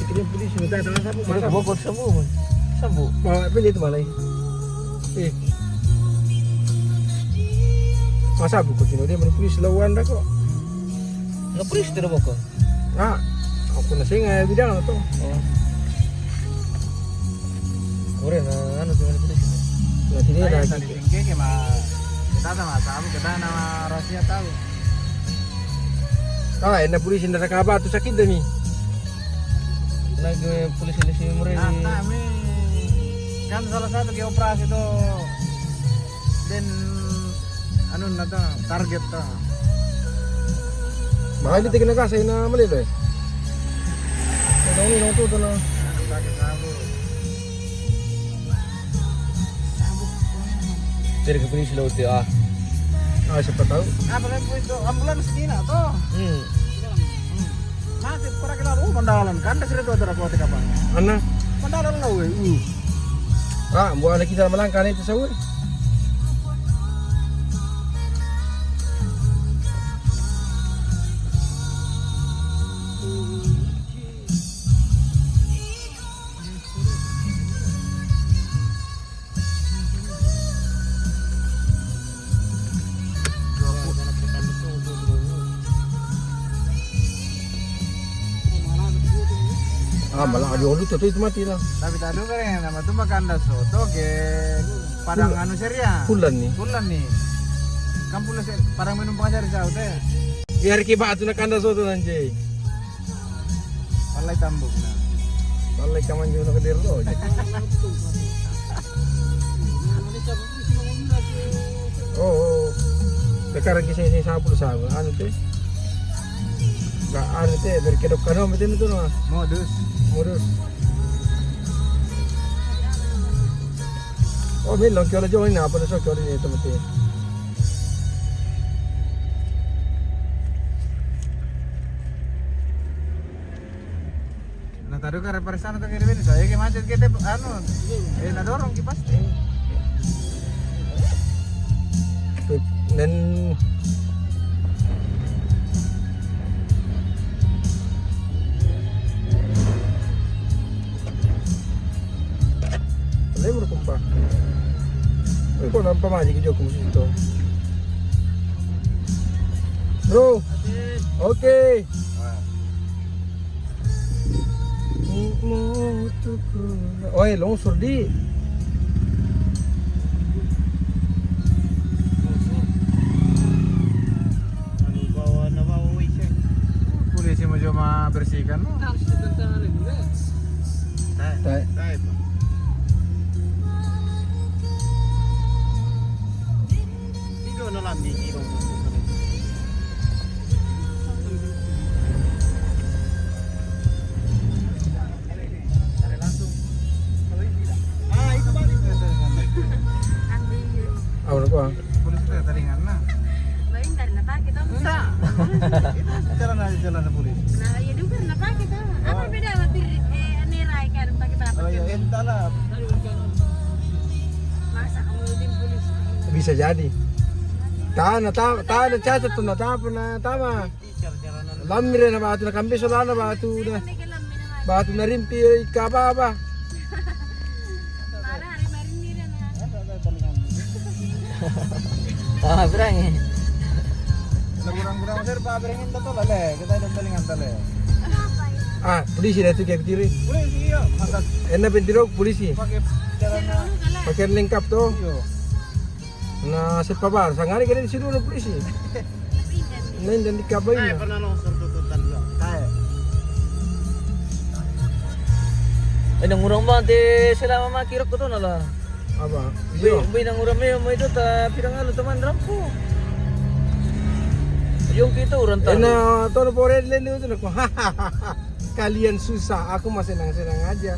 Ini polisi minta dengan sabuk Masa masa bokor sembuh. Sembuh. bawa pilih itu malah. Masa buku tino dia mana polisi lawan dah kok. Nggak polisi tidak bokor. Ah, aku nasi nggak bidang atau? Oh. Kore na ano cuma polisi. Nanti dia Saya lagi. tadi tinggi ke mah kita sama sabu kita nama rahasia tahu. Ah, enak polisi ndak kabar tu sakit dah ni. Lagi polisi mereka. Nah, kami kan salah satu ke operasi itu dan anu nata target ta. Makanya dia kena kasih na malilo. Tahu ni nong tu na. Pakai sabu. Dari ke polisi laut ya. Ah, siapa tahu. Apa lagi itu ambulans segini toh? Masih para kena mandalan kan dah cerita ada aku kapan. Ana. Mandalan lah we. Ah, buat lagi dalam langkah ni tu sahur. Ah, malah ada orang tu itu mati lah. Tapi tadi kan yang nama tu makan dah soto ke padang anu seria. Pulan ni. Bulan nih. Kampung padang minum pengajar di saut teh. Biar kiba tu nak kanda soto nanti. Palai tambuk nah. Balai kaman juga nak dir lo. Oh. Sekarang kisah ini 10 sahabat. Anu tu. Gak anu tu berkedok kano macam itu lah. Modus. Modus. Oh, belum kau lagi ni apa dah kau ni tu mesti. Nah tadi kan represana tuh kirimin saya ke macet kita anu. Nah dorong ki pasti. Dan Boleh berkumpah. Kau nampak aja ke Joko musuh itu. Bro, oke. Oi, longsor di. Polisi mau cuma bersihkan. Harus ditentang juga. Tak. Itu nolam di kiro. Itu balik. Awak nak apa? Polisi itu taringan nah. Baik dari napa kita? Enggak. Itu jalan polisi. Nah, ya juga napa kita? Apa beda sama nirai kan pakai berapa? Oh ya entahlah. Masa kamu tim polisi? Bisa jadi. Tanah cacat tu nak apa na tama. Lamire na batu na kambi solana batu na batu na rimpi ikapa apa. Mana hari barin mira na. Ah, berang. Kurang-kurang sir pa berengin to lale. Kita ada telingan tale. Ah, polisi dah tu kayak kiri. Polisi iya, angkat Enak pentirok polisi. pakai jalan Pakai lengkap tu. iyo. Na sepabar. Sangari kena di situ na polisi. Nain dan dikabain na. Pernah longsor tututan lo. Kayak Nang urang ba di selama makirok ko to nala. Apa? Iyo. Bay nang urang mo ito ta pirang ano teman rampo. Yung kita urang tahu. Enak tu na pore lele tu na ko. Kalian susah, aku mah senang-senang aja.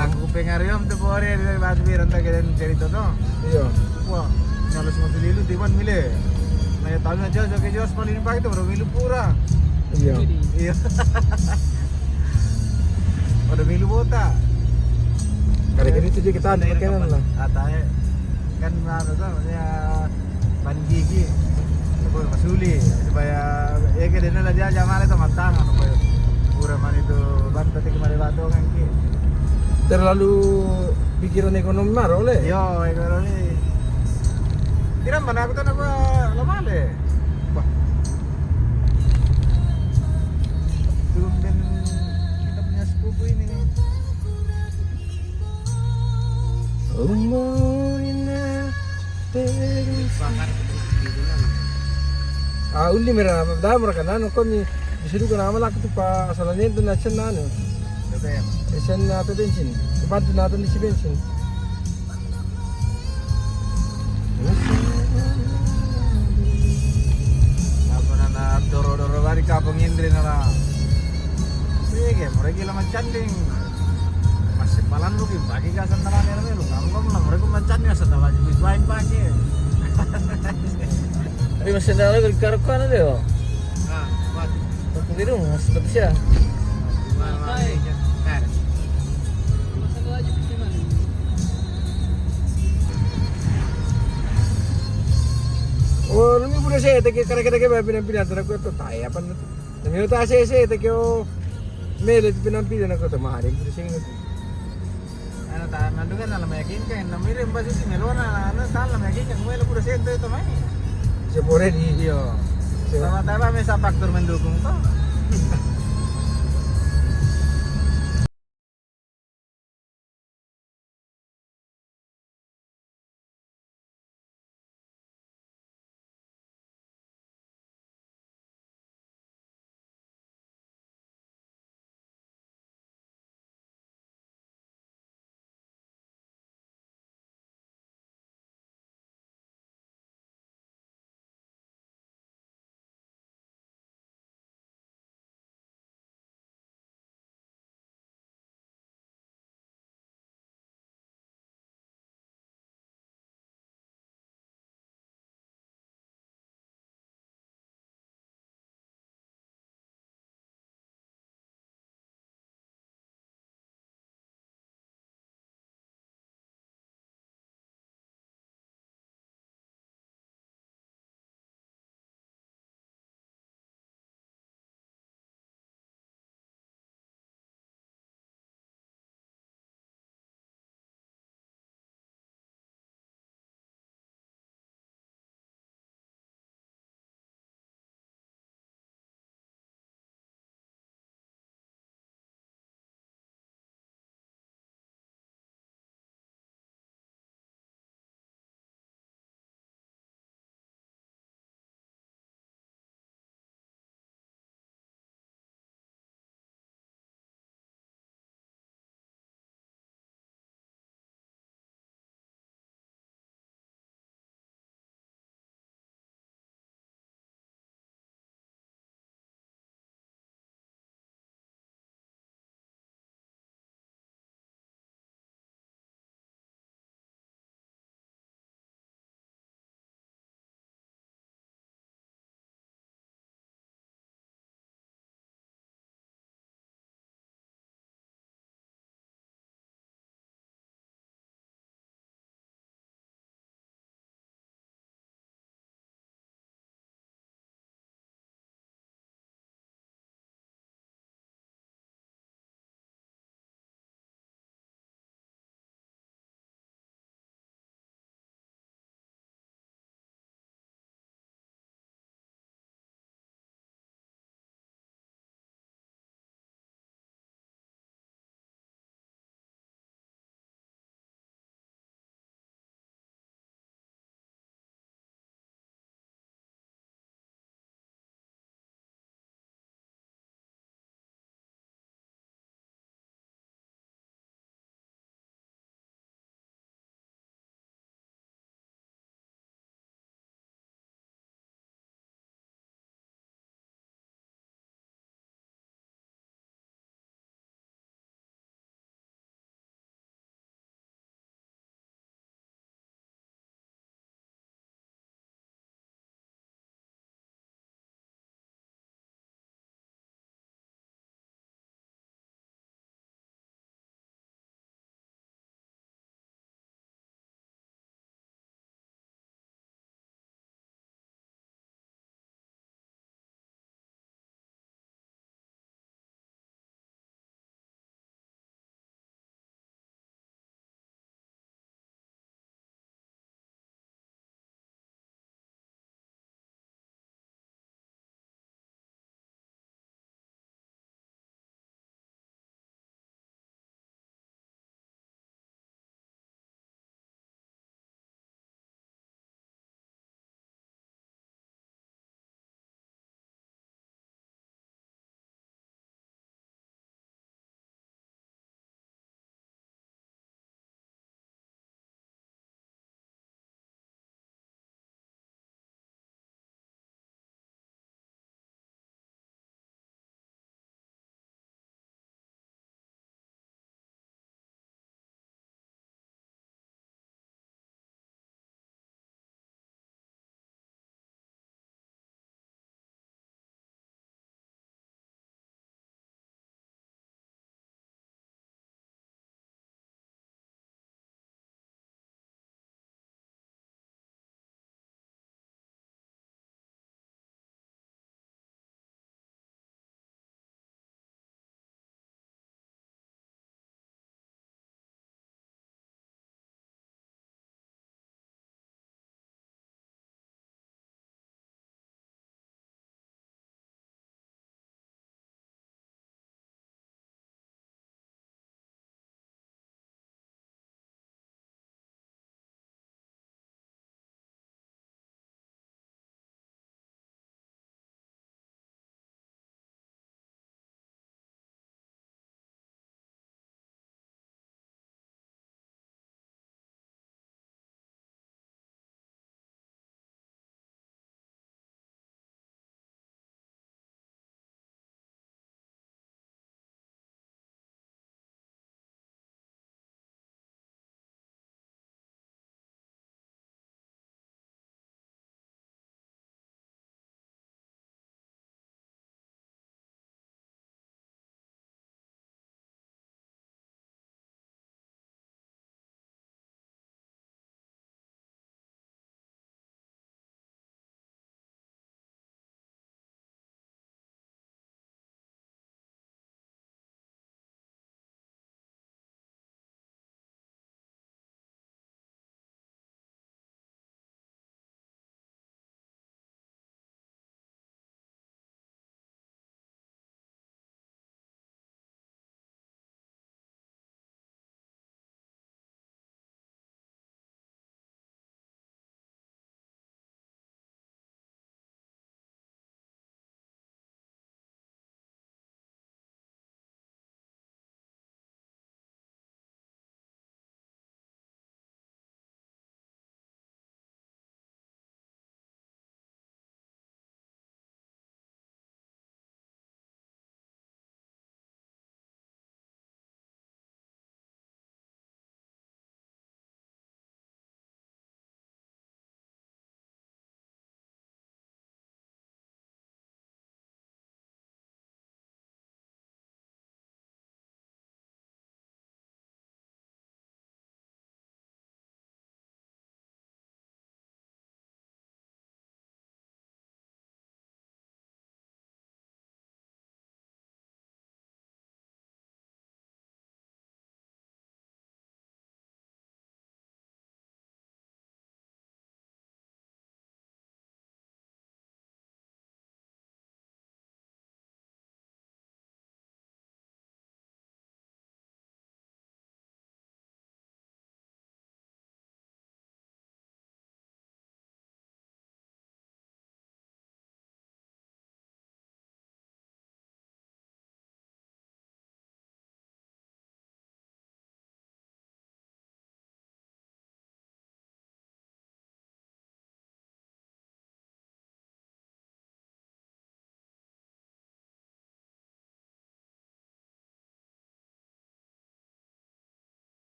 lagu pengarium tu pore dari batu biru entah kita cerita tu. Iyo. Wah, nyalus mau dililu tiban mile. Nah, tahu aja jaga jos paling pakai tu baru milu pura. Iyo. Iya. Pada milu bota. Kali-kali tu je kita ada makanan lah. Atae. kan ano to, maksudnya ban gigi. Supaya masuli, supaya ya ke din nila dia jamal itu mantang ano po yun. Pura man itu ban pati kemari bato kan ki. Terlalu pikiran ekonomi maro le. Yo, ikaw ni. Tiram mana aku tuh nak lamale. Wah. Tumben kita punya sepupu ini nih. Umurina terus. Uli mera da mera kana ko mi disuruh kana amala ko pa asalnya itu nachen nano. Betul. Esen nato bensin. Cepat nato ni si bensin. Apa nana doro-doro bari kapung Indri nana. Sige, mereka laman canding. Masih malan lu kim bagi kasan nama nero lu. Kamu lah mereka macan ya setelah habis main pagi. Tapi masih ada lagi karukan ada yo. Nah, buat Aku tidur masih tetap siya. Oh, numi pura saya teke kare-kare pinampilan na ko to tay apan. Nami ta saya teke o mele pinampilan na ko to maharing pura sing. Ano ta nandungan na yakin kan namirim ba si Melona ano sala yakin yang mulai pura sento itu mai. Sepore di Iyo. Sama-sama may sa faktor mendukung to.